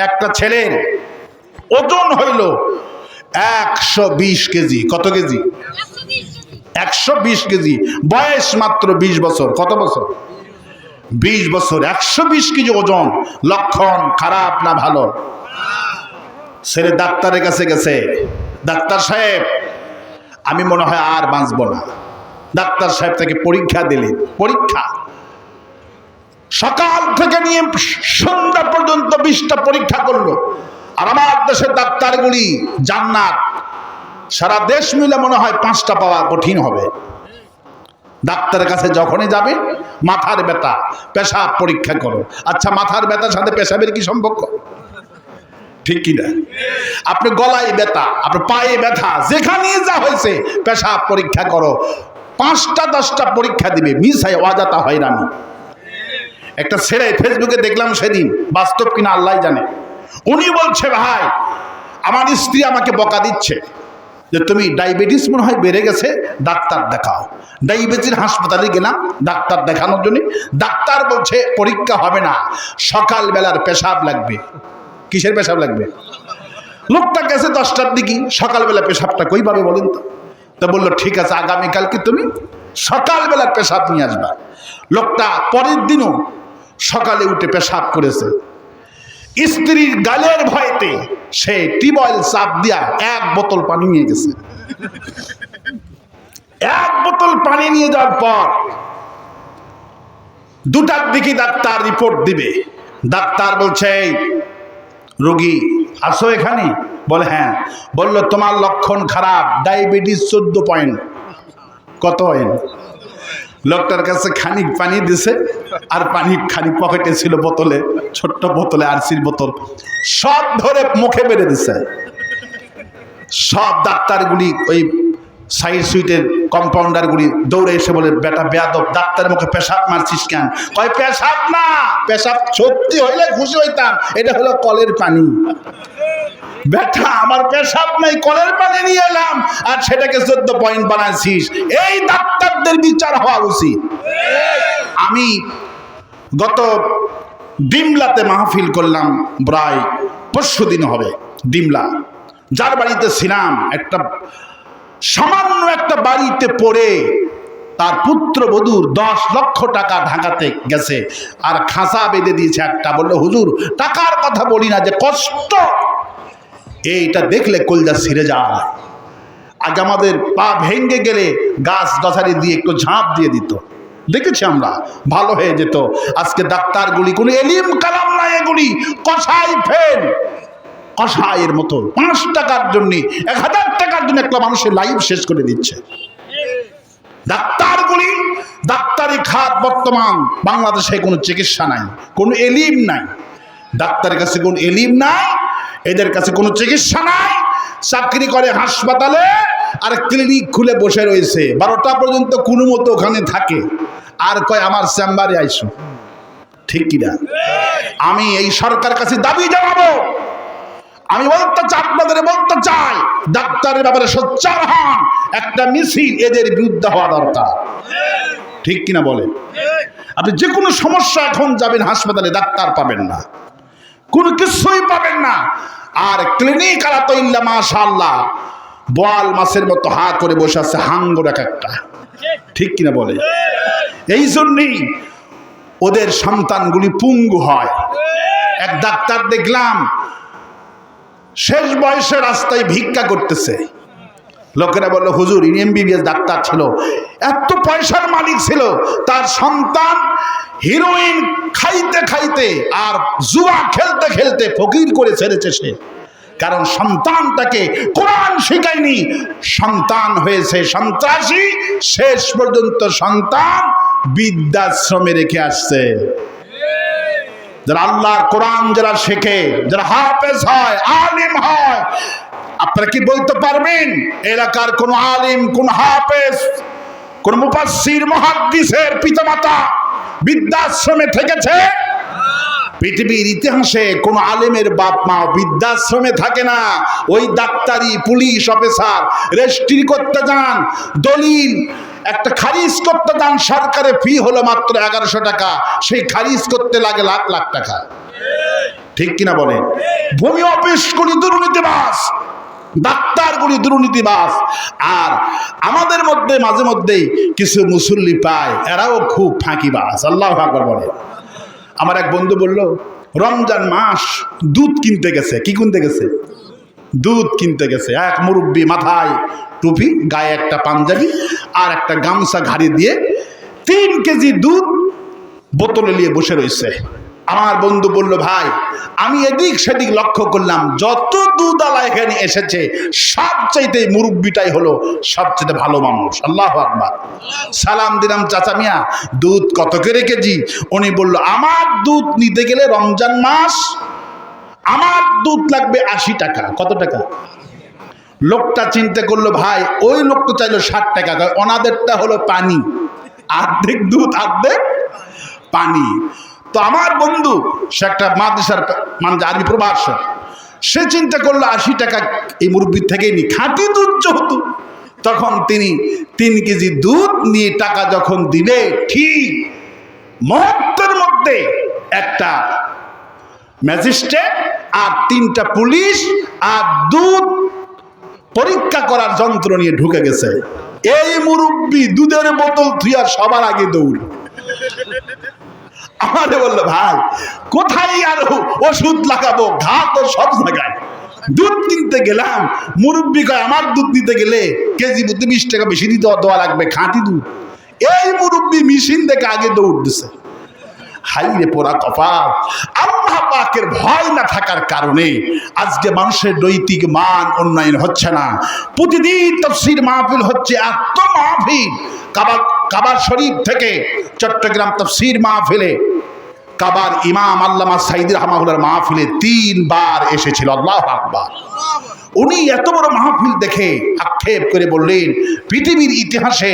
একটা ছেলের ওজন হইল 120 কেজি। কত কেজি? 120 কেজি। বয়স মাত্র 20 বছর। কত বছর? 20 বছর। 120 কেজি ওজন। লক্ষণ খারাপ না ভালো? ছেলে ডাক্তারের কাছে গেছে, ডাক্তার সাহেব আমি মনে হয় আর বাঁচবো না। ডাক্তার সাহেব তাকে পরীক্ষা দিলেন। পরীক্ষা সকাল থেকে নিয়ে সন্ধ্যা পর্যন্ত 20টা পরীক্ষা করলো। আর আমার দেশের ডাক্তারগুলি জান্নাত, সারা দেশ মিলে মনে হয় 5টা পাওয়া কঠিন হবে। ডাক্তারের কাছে যখনই যাবে, মাথার ব্যথা, পেশাব পরীক্ষা করো। আচ্ছা, মাথার ব্যথার সাথে পেশাবের কি সম্পর্ক? ঠিক কিনা? আপনি গলায় ব্যথা, আপনার পায়ে ব্যথা, যেখানেই যা হয়েছে পেশাব পরীক্ষা করো। 5টা 10টা পরীক্ষা দিবে, মিস হয় অযথা হয়রানি। একটা ছেলে ফেসবুকে দেখলাম সেদিন, বাস্তব কিনা আল্লাহ জানে। উনি বলছে, ভাই আমার স্ত্রী আমাকে বকা দিচ্ছে যে তুমি ডায়াবেটিস মনে হয় বেড়ে গেছে, ডাক্তার দেখাও। ডায়াবেটিস হাসপাতালে গেলাম ডাক্তার দেখানোর জন্য। ডাক্তার বলছে পরীক্ষা হবে না, সকালবেলার পেশাব লাগবে। কিসের পেশাব লাগবে? লোকটা গেছে 10টার দিকে, সকালবেলা পেশাবটা কই পাবে বলেন তো? তা বললো ঠিক আছে, আগামীকালকে তুমি সকালবেলার পেশাব নিয়ে আসবা। লোকটা পরের দিনও সকালে উঠে পেশাব করেছে। স্ত্রীর গালের ভয়তে সে টিউবওয়েল চাপ দিয়া 1 বোতল পানি নিয়ে গেছে। 1 বোতল পানি নিয়ে যাওয়ার পর 2টার দিকে ডাক্তার রিপোর্ট দিবে। ডাক্তার বলছে, রোগী আসো এখানে? বলে হ্যাঁ। বলল তোমার লক্ষণ খারাপ, ডায়াবেটিস 14 পয়েন্ট। কত পয়েন্ট? লোকটার কাছে খানিক পানি দিছে, আর পানি খানিক পকেটে ছিল বোতলে, ছোট্ট বোতলে, আরসির বোতল, সব ধরে মুখে বেড়ে দিছে। সব ডাক্তারগুলি, ওই সাইড সুইটের কম্পাউন্ডারগুলি দৌড়ে এসে বলে, বেটা বেয়াদব, ডাক্তারের মুখে পেশাব মারছিস কেন? কয় পেশাব না, পেশাব সত্যি হইলে খুশি হইতাম, এটা হলো কলের পানি। বেটা আমার পেশাব নাই, কলের পানি নিয়ে এলাম, আর সেটাকে 14 পয়েন্ট বানাইছিস। এই ডাক্তারদের বিচার হওয়া উচিত। আমি গত ডিমলাতে মাহফিল করলাম, প্রায় 5 দিন হবে। ডিমলা, যার বাড়িতে ছিলাম, একটা সামান্য একটা বাড়িতে পড়ে তার পুত্রবধূর 10 লক্ষ টাকা ঢাকাতে গেছে, আর খাঁচা বেঁধে দিয়েছে একটা। বললো হুজুর টাকার কথা বলি না, যে কষ্ট, এইটা দেখলে কলজা ছিঁড়ে যায়। আগে আমাদের পা ভেঙে গেলে গাছ গাছারি দিয়ে একটু ঝাঁপ দিয়ে দিত, দেখেছি আমরা, ভালো হয়ে যেত। আজকে ডাক্তারগুলি কোনো এলিম কালাম নাই, এগুলি কষাই ফেল, কষাইয়ের মতো 5 টাকার জন্য, 1000 টাকার জন্য একটা মানুষের লাইফ শেষ করে দিচ্ছে। ডাক্তারগুলি, ডাক্তারি খাত বর্তমান বাংলাদেশে কোনো চিকিৎসা নাই, কোনো এলিম নাই। ডাক্তারের কাছে কোনো এলিম নাই, এদের কাছে কোনো চিকিৎসা নাই। চাকরি করে হাসপাতালে, আর ক্লিনিক খুলে বসে রয়েছে 12টা পর্যন্ত, কোনো মতো ওখানে থাকে, আর কয় আমার চেম্বারে আইসো। ঠিক কিনা? আমি এই সরকার কাছে দাবি জানাবো, আমি বলতে চাই, আপনাদের বলতে চাই, ডাক্তারের ব্যাপারে সোচ্চার হন। একটা মিছিল এদের বিরুদ্ধে হওয়া দরকার। ঠিক কিনা বলে? আপনি যে কোনো সমস্যা এখন যাবেন হাসপাতালে, ডাক্তার পাবেন না, কোনো কিছুই পাবেন না। আর ক্লিনিক আলাতো ইল্লা মাশাআল্লাহ, বোয়াল মাছের মতো হা করে বসে আছে, হাঙ্গর এক একটা। ঠিক কিনা বলে? এই জন্যই ওদের সন্তানগুলি পঙ্গু হয়। এক ডাক্তার দেখলাম শেষ বয়সে রাস্তায় ভিক্ষা করতেছে। লোকেরা বললো হুজুর ইনি MBBS ডাক্তার ছিল, এত পয়সার মালিক ছিল, তার সন্তান হিরোইন খাইতে খাইতে আর জুয়া খেলতে খেলতে ফকির করে ছেড়েছে সে। কারণ সন্তানটাকে কোরআন শিখায়নি, সন্তান হয়েছে সন্ত্রাসী। শেষ পর্যন্ত সন্তান বৃদ্ধাশ্রমে রেখে আসছে। যারা আল্লাহর কোরআন যারা শেখে, যারা হাফেজ হয়, আলিম হয়, আপনারা কি বলতে পারবেন এলাকার কোন আলিম, কোন হাফেজ, কোন মুফাসসির, মুহাদ্দিসের পিতামাতা বৃদ্ধাশ্রমে থেকেছে? পৃথিবীর ইতিহাসে কোন আলেমের বাপ মা বৃদ্ধাশ্রমে থাকে না। ওই ডাক্তারি, পুলিশ অফিসার রেজিস্ট্রি করতে যান, দলিল একটা খারিজ করতে যান, সরকারের ফি হলো মাত্র 1100 টাকা, সেই খারিজ করতে লাগে লাখ লাখ টাকা। ঠিক কিনা বলে? ভূমি অফিসগুলি দুর্নীতিবাজ, ডাক্তারগুলি দুর্নীতিবাজ, আর আমাদের মধ্যে মাঝে মধ্যেই কিছু মুসল্লি পায়, এরাও খুব ফাঁকিবাজ। আল্লাহু আকবার বলে। আমার এক বন্ধু বলল, রমজান মাস দুধ কিনতে গেছে। কি কিনতে গেছে? দুধ কিনতে গেছে। এক মুরব্বী, মাথায় টুপি, গায়ে একটা পাঞ্জাবি আর একটা গামছা ঘাড়ি দিয়ে 3 কেজি দুধ বোতলে নিয়ে বসে রয়েছে। আমার বন্ধু বলল, ভাই আমি এদিক সেদিক লক্ষ্য করলাম, যত দুধওয়ালা এখানে এসেছে সবচাইতে মুরব্বিটাই হলো সবচেয়ে ভালো মানুষ। আল্লাহু আকবার। সালাম দিলাম, চাচা মিয়া দুধ কত করে কেজি? উনি বলল, আমার দুধ নিতে গেলে রমজান মাস আমার দুধ লাগবে 80 টাকা। কত টাকা? লোকটা চিন্তা করলো, ভাই ওই লোকটা চাইলো 60 টাকা, ওনাদেরটা হলো পানি, অর্ধেক দুধ অর্ধেক পানি। তো আমার বন্ধু, সে একটা মাদ্রাসার মানে আরবি প্রভাষক, সে চিন্তা করলো 80 টাকা এই মুরব্বির থেকেই নি, খাঁটি দুধ যেহেতু। তখন তিনি 3 কেজি দুধ নিয়ে টাকা যখন দিবে, ঠিক মুহূর্তের মধ্যে একটা ম্যাজিস্ট্রেট আর 3টা পুলিশ আর দুধ পরীক্ষা করার যন্ত্র নিয়ে ঢুকে গেছে। এই মুরব্বি দুধের বোতল থুইয়া সবার আগে দৌড়। আমারে বললো, ভাই কোথায় আর ওষুধ লাগাবো, ঘা তো সব জায়গায়। দুধ কিনতে গেলাম, মুরব্বি কয় আমার দুধ নিতে গেলে কেজি প্রতি 20 টাকা বেশি দিতে দেওয়া লাগবে, খাঁটি দুধ। এই মুরব্বি মেশিন দেখে আগে দৌড় দিছে। হাইরে পোড়া কপাল! আল্লাহ পাকের ভয় না থাকার কারণে আজকে মানুষের নৈতিক মান উন্নয়ন হচ্ছে না। প্রতিদিন তাফসীর মাহফিল হচ্ছে, এত মাহফিল। কাবার শরীফ থেকে চট্টগ্রাম তাফসীর মাহফিলে কাবার ইমাম আল্লামা সাঈদী রাহমাহুল্লাহর মাহফিলে 3 বার এসেছিল। আল্লাহু আকবার। উনি এত বড় মাহফিল দেখে আক্ষেপ করে বললেন, পৃথিবীর ইতিহাসে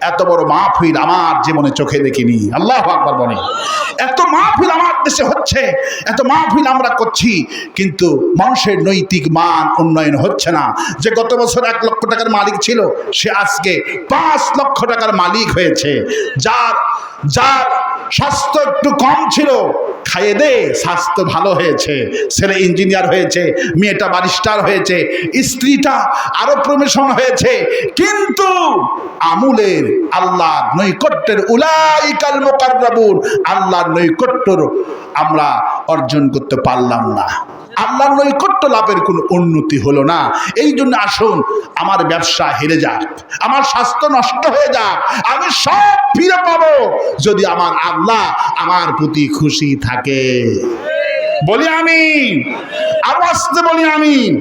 এত বড় মাহফিল আমার জীবনে চোখে দেখিনি। আল্লাহু আকবার বলে। এত মাহফিল আমার দেশে হচ্ছে, এত মাহফিল আমরা করছি, কিন্তু মানুষের নৈতিক মান উন্নয়ন হচ্ছে না। যে গত বছর 1 লক্ষ টাকার মালিক ছিল, সে আজকে 5 লক্ষ টাকার মালিক হয়েছে। যার স্বাস্থ্য একটু কম ছিল, খাইয়ে দে স্বাস্থ্য ভালো হয়েছে, ছেলে ইঞ্জিনিয়ার হয়েছে, মেয়েটা ব্যারিস্টার হয়েছে, স্ত্রীটা আরো প্রমোশন হয়েছে, কিন্তু আমুলের আল্লাহর নৈকট্যের উলাইকাল মুকাররাবুন, আল্লাহর নৈকট্য আমরা অর্জন করতে পারলাম না। আল্লাহর নৈকট্য লাভের কোনো উন্নতি হলো না। এই জন্য আসুন, আমার ব্যবসা হেরে যাক, আমার স্বাস্থ্য নষ্ট হয়ে যাক, আমি সব ফিরে পাবো যদি আমার আল্লাহ আমার প্রতি খুশি থাকে। বলি আমিন। আরো আসতে বলি আমিন।